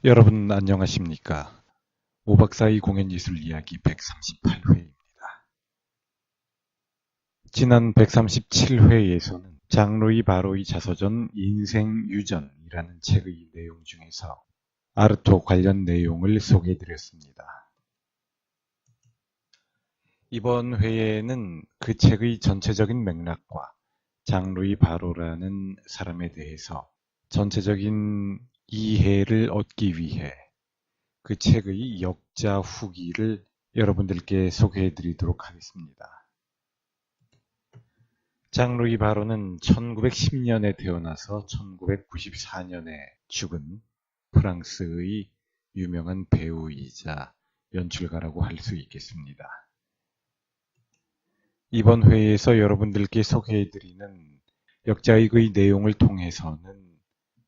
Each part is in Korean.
여러분 안녕하십니까? 오박사의 공연예술 이야기 138회입니다. 지난 137회에서는 장루이 바로의 자서전 인생유전이라는 책의 내용 중에서 아르토 관련 내용을 소개해드렸습니다. 이번 회에는 그 책의 전체적인 맥락과 장루이 바로라는 사람에 대해서 전체적인 이해를 얻기 위해 그 책의 역자 후기를 여러분들께 소개해드리도록 하겠습니다. 장루이 바로는 1910년에 태어나서 1994년에 죽은 프랑스의 유명한 배우이자 연출가라고 할 수 있겠습니다. 이번 회에서 여러분들께 소개해드리는 역자익의 내용을 통해서는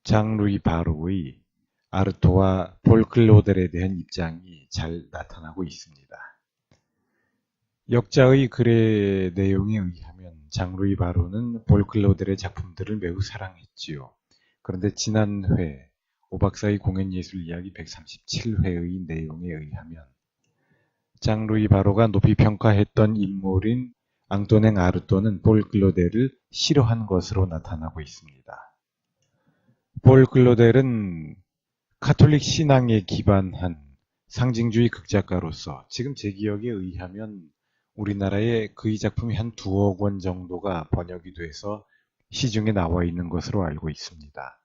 장루이 바로의 아르토와 볼클로델에 대한 입장이 잘 나타나고 있습니다. 역자의 글의 내용에 의하면 장루이 바로는 볼클로델의 작품들을 매우 사랑했지요. 그런데 지난 회 오박사의 공연예술 이야기 137회의 내용에 의하면 장루이 바로가 높이 평가했던 인물인 앙토냉 아르토는 볼클로델을 싫어한 것으로 나타나고 있습니다. 볼클로델은 카톨릭 신앙에 기반한 상징주의 극작가로서 지금 제 기억에 의하면 우리나라에 그의 작품이 한 2억 원 정도가 번역이 돼서 시중에 나와 있는 것으로 알고 있습니다.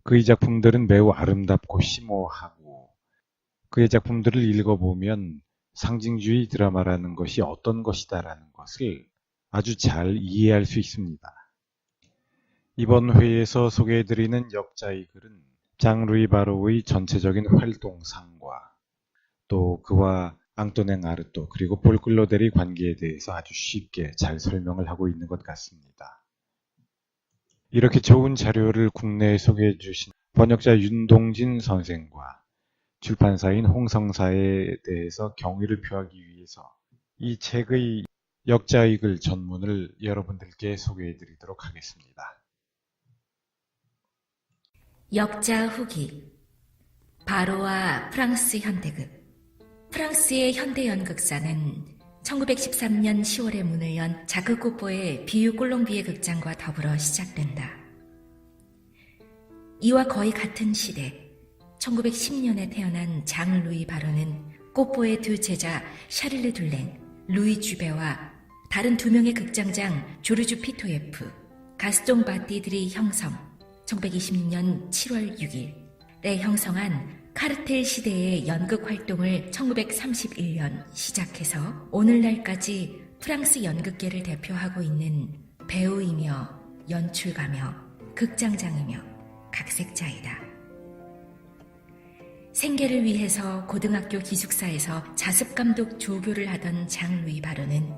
그의 작품들은 매우 아름답고 심오하고 그의 작품들을 읽어보면 상징주의 드라마라는 것이 어떤 것이다라는 것을 아주 잘 이해할 수 있습니다. 이번 회에서 소개해드리는 역자의 글은 장루이 바로의 전체적인 활동상과 또 그와 앙토냉 아르토 그리고 볼클로델의 관계에 대해서 아주 쉽게 잘 설명을 하고 있는 것 같습니다. 이렇게 좋은 자료를 국내에 소개해 주신 번역자 윤동진 선생과 출판사인 홍성사에 대해서 경의를 표하기 위해서 이 책의 역자의 글 전문을 여러분들께 소개해 드리도록 하겠습니다. 역자 후기 바로와 프랑스 현대극 프랑스의 현대 연극사는 1913년 10월에 문을 연 자크 코포의 비유 꼴롱비의 극장과 더불어 시작된다. 이와 거의 같은 시대 1910년에 태어난 장 루이 바로는 코포의 두 제자 샤를르 둘랭, 루이 주베와 다른 2명의 극장장 조르주 피토예프, 가스통 바띠들이 형성 1920년 7월 6일에 형성한 카르텔 시대의 연극 활동을 1931년 시작해서 오늘날까지 프랑스 연극계를 대표하고 있는 배우이며 연출가며 극장장이며 각색자이다. 생계를 위해서 고등학교 기숙사에서 자습감독 조교를 하던 장 루이 바로는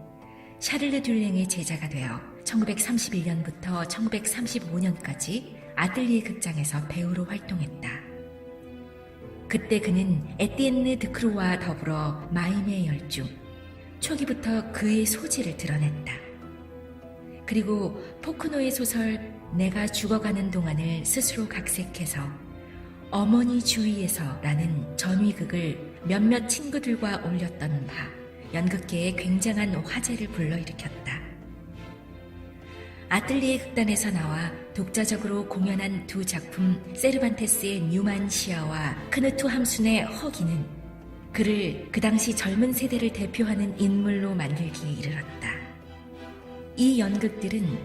샤를르 듈랭의 제자가 되어 1931년부터 1935년까지 아틀리에 극장에서 배우로 활동했다. 그때 그는 에티엔느 드크로와 더불어 마임에 열중, 초기부터 그의 소질을 드러냈다. 그리고 포크노의 소설 내가 죽어가는 동안을 스스로 각색해서 어머니 주위에서라는 전위극을 몇몇 친구들과 올렸던 바 연극계에 굉장한 화제를 불러일으켰다. 아틀리에 극단에서 나와 독자적으로 공연한 2 작품 세르반테스의 뉴만시아와 크누트 함순의 허기는 그를 그 당시 젊은 세대를 대표하는 인물로 만들기에 이르렀다. 이 연극들은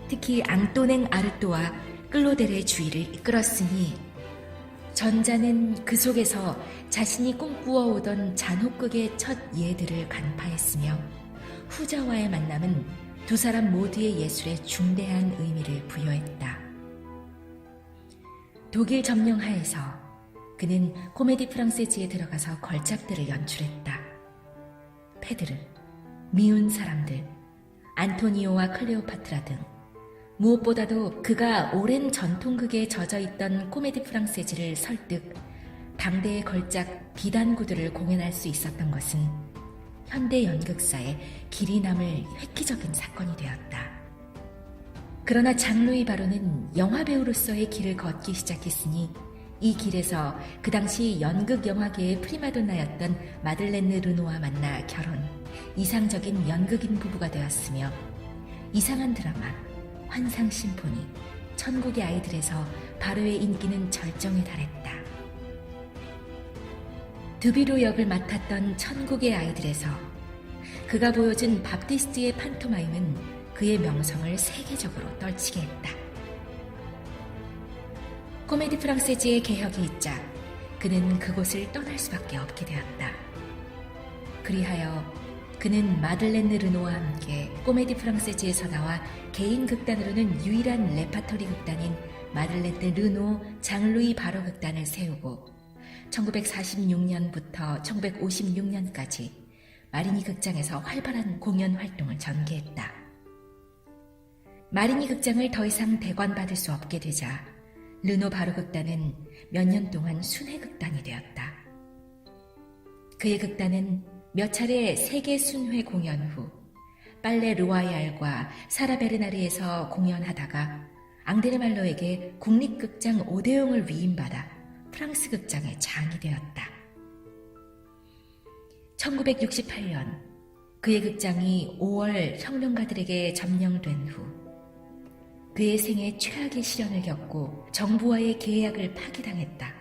특히 앙토냉 아르토와 클로델의 주의를 이끌었으니 전자는 그 속에서 자신이 꿈꾸어오던 잔혹극의 첫 예들을 간파했으며 후자와의 만남은 2 사람 모두의 예술에 중대한 의미를 부여했다. 독일 점령하에서 그는 코메디 프랑세즈에 들어가서 걸작들을 연출했다. 페드르, 미운 사람들, 안토니오와 클레오파트라 등 무엇보다도 그가 오랜 전통극에 젖어있던 코메디 프랑세즈를 설득 당대의 걸작 비단구들을 공연할 수 있었던 것은 현대 연극사에 길이 남을 획기적인 사건이 되었다. 그러나 장 루이 바로는 영화배우로서의 길을 걷기 시작했으니 이 길에서 그 당시 연극 영화계의 프리마돈나였던 마들렌느 르노와 만나 결혼, 이상적인 연극인 부부가 되었으며 이상한 드라마, 환상 심포니, 천국의 아이들에서 바로의 인기는 절정에 달했다. 드비로 역을 맡았던 천국의 아이들에서 그가 보여준 밥디스트의 판토마임은 그의 명성을 세계적으로 떨치게 했다. 코메디 프랑세즈의 개혁이 있자 그는 그곳을 떠날 수밖에 없게 되었다. 그리하여 그는 마들렌느 르노와 함께 코메디 프랑세즈에서 나와 개인 극단으로는 유일한 레파토리 극단인 마들렌느 르노 장루이 바로 극단을 세우고 1946년부터 1956년까지 마리니 극장에서 활발한 공연 활동을 전개했다. 마리니 극장을 더 이상 대관받을 수 없게 되자 르노 바로 극단은 몇 년 동안 순회 극단이 되었다. 그의 극단은 몇 차례 세계 순회 공연 후 빨레 르와이알과 사라 베르나르에서 공연하다가 앙드레 말로에게 국립극장 오데용을 위임받아 프랑스 극장의 장이 되었다. 1968년 그의 극장이 5월 혁명가들에게 점령된 후 그의 생애 최악의 시련을 겪고 정부와의 계약을 파기당했다.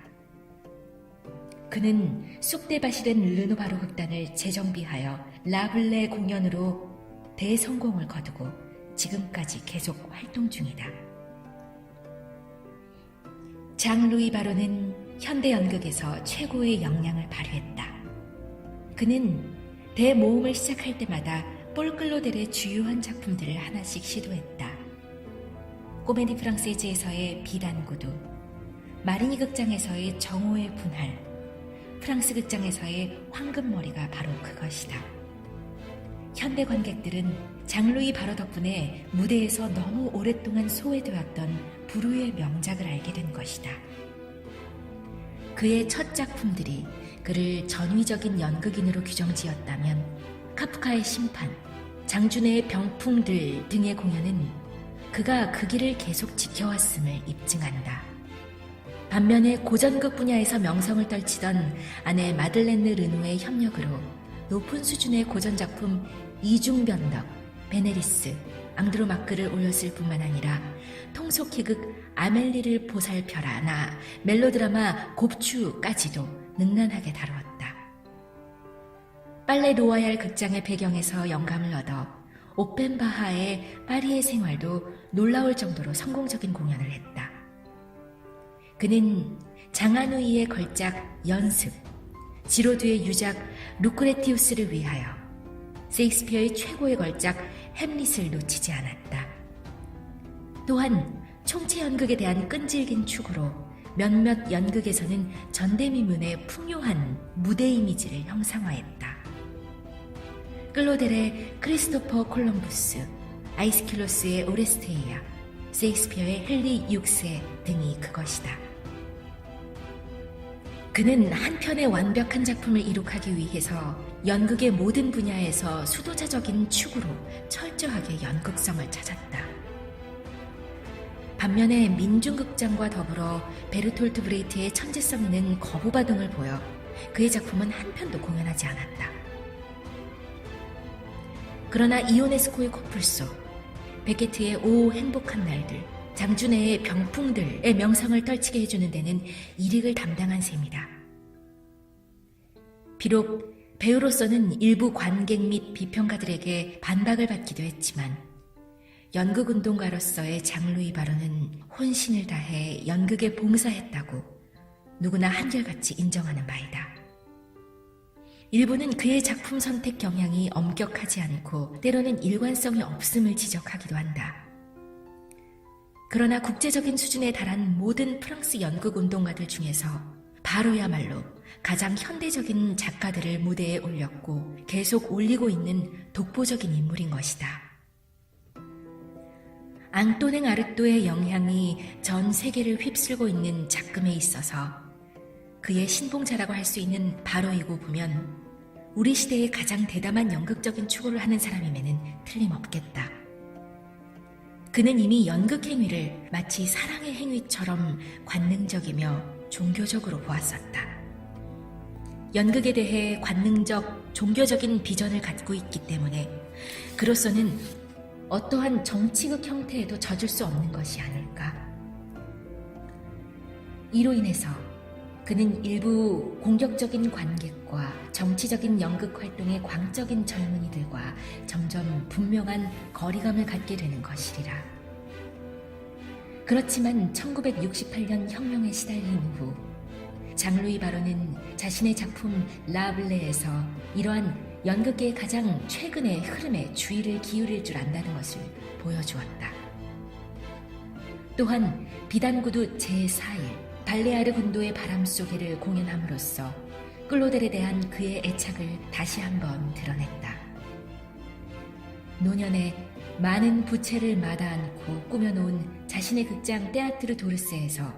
그는 쑥대밭이된 르노 바로 극단을 재정비하여 라블레 공연으로 대성공을 거두고 지금까지 계속 활동 중이다. 장 루이 바로는 현대 연극에서 최고의 역량을 발휘했다. 그는 대모험을 시작할 때마다 폴 클로델의 주요한 작품들을 하나씩 시도했다. 코메디 프랑세즈에서의 비단구두, 마리니 극장에서의 정오의 분할, 프랑스 극장에서의 황금머리가 바로 그것이다. 현대 관객들은 장루이 바로 덕분에 무대에서 너무 오랫동안 소외되었던 부르의 명작을 알게 된 것이다. 그의 첫 작품들이 그를 전위적인 연극인으로 규정지었다면 카프카의 심판, 장준의 병풍들 등의 공연은 그가 그 길을 계속 지켜왔음을 입증한다. 반면에 고전극 분야에서 명성을 떨치던 아내 마들렌느 르노의 협력으로 높은 수준의 고전작품 이중변덕, 베네리스, 앙드로마크를 올렸을 뿐만 아니라 통속희극 아멜리를 보살펴라 나 멜로드라마 곱추까지도 능란하게 다루었다. 빨레 로와얄 극장의 배경에서 영감을 얻어 오펜바하의 파리의 생활도 놀라울 정도로 성공적인 공연을 했다. 그는 장하누이의 걸작 연습, 지로드의 유작 루크레티우스를 위하여 셰익스피어의 최고의 걸작 햄릿을 놓치지 않았다. 또한 총체 연극에 대한 끈질긴 추구로 몇몇 연극에서는 전대미문의 풍요한 무대 이미지를 형상화했다. 클로델의 크리스토퍼 콜럼부스, 아이스킬로스의 오레스테이아, 셰익스피어의 헨리 6세 등이 그것이다. 그는 한 편의 완벽한 작품을 이룩하기 위해서 연극의 모든 분야에서 수도자적인 추구로 철저하게 연극성을 찾았다. 반면에 민중극장과 더불어 베르톨트 브레이트의 천재성 있는 거부바 등을 보여 그의 작품은 한 편도 공연하지 않았다. 그러나 이오네스코의 코뿔소, 베케트의 오 행복한 날들, 장준혜의 병풍들의 명성을 떨치게 해주는 데는 일익을 담당한 셈이다. 비록 배우로서는 일부 관객 및 비평가들에게 반박을 받기도 했지만 연극운동가로서의 장루이 바로는 혼신을 다해 연극에 봉사했다고 누구나 한결같이 인정하는 바이다. 일부는 그의 작품 선택 경향이 엄격하지 않고 때로는 일관성이 없음을 지적하기도 한다. 그러나 국제적인 수준에 달한 모든 프랑스 연극 운동가들 중에서 바로야말로 가장 현대적인 작가들을 무대에 올렸고 계속 올리고 있는 독보적인 인물인 것이다. 앙또냉 아르또의 영향이 전 세계를 휩쓸고 있는 작금에 있어서 그의 신봉자라고 할 수 있는 바로이고 보면 우리 시대의 가장 대담한 연극적인 추구를 하는 사람임에는 틀림없겠다. 그는 이미 연극 행위를 마치 사랑의 행위처럼 관능적이며 종교적으로 보았었다. 연극에 대해 관능적, 종교적인 비전을 갖고 있기 때문에 그로서는 어떠한 정치극 형태에도 젖을 수 없는 것이 아닐까. 이로 인해서 그는 일부 공격적인 관객과 정치적인 연극 활동의 광적인 젊은이들과 점점 분명한 거리감을 갖게 되는 것이리라. 그렇지만 1968년 혁명에 시달린 후 장루이 바로는 자신의 작품 라블레에서 이러한 연극계의 가장 최근의 흐름에 주의를 기울일 줄 안다는 것을 보여주었다. 또한 비단구두 제4일 발레아르 군도의 바람 속에를 공연함으로써 클로델에 대한 그의 애착을 다시 한번 드러냈다. 노년에 많은 부채를 마다않고 꾸며놓은 자신의 극장 테아트르 도르세에서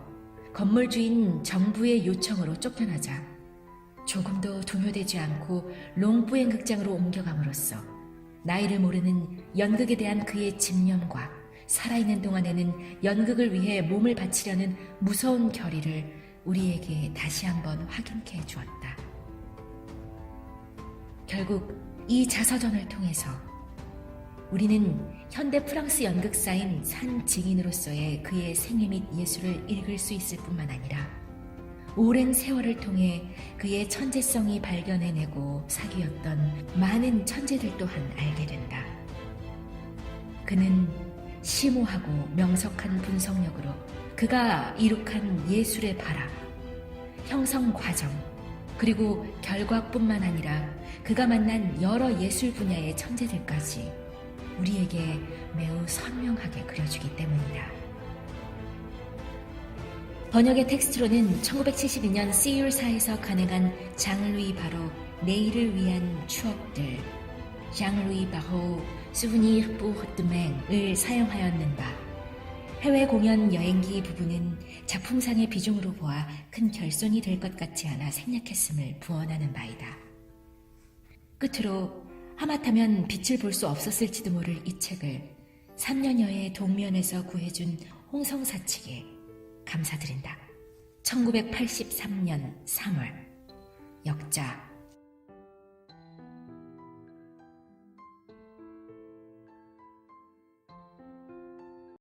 건물주인 정부의 요청으로 쫓겨나자 조금도 동요되지 않고 롱부행 극장으로 옮겨감으로써 나이를 모르는 연극에 대한 그의 집념과 살아있는 동안에는 연극을 위해 몸을 바치려는 무서운 결의를 우리에게 다시 한번 확인케 해주었다. 결국 이 자서전을 통해서 우리는 현대 프랑스 연극사인 산 증인으로서의 그의 생애 및 예술을 읽을 수 있을 뿐만 아니라 오랜 세월을 통해 그의 천재성이 발견해내고 사귀었던 많은 천재들 또한 알게 된다. 그는 심오하고 명석한 분석력으로 그가 이룩한 예술의 발화, 형성 과정, 그리고 결과뿐만 아니라 그가 만난 여러 예술 분야의 천재들까지 우리에게 매우 선명하게 그려주기 때문이다. 번역의 텍스트로는 1972년 시율사에서 간행한 장루이 바로 내일을 위한 추억들, 장루이 바로 수브니르 pour demain을 사용하였는 바, 해외 공연 여행기 부분은 작품상의 비중으로 보아 큰 결손이 될 것 같지 않아 생략했음을 부언하는 바이다. 끝으로 하마터면 빛을 볼 수 없었을지도 모를 이 책을 3년여의 동면에서 구해준 홍성사 측에 감사드린다. 1983년 3월 역자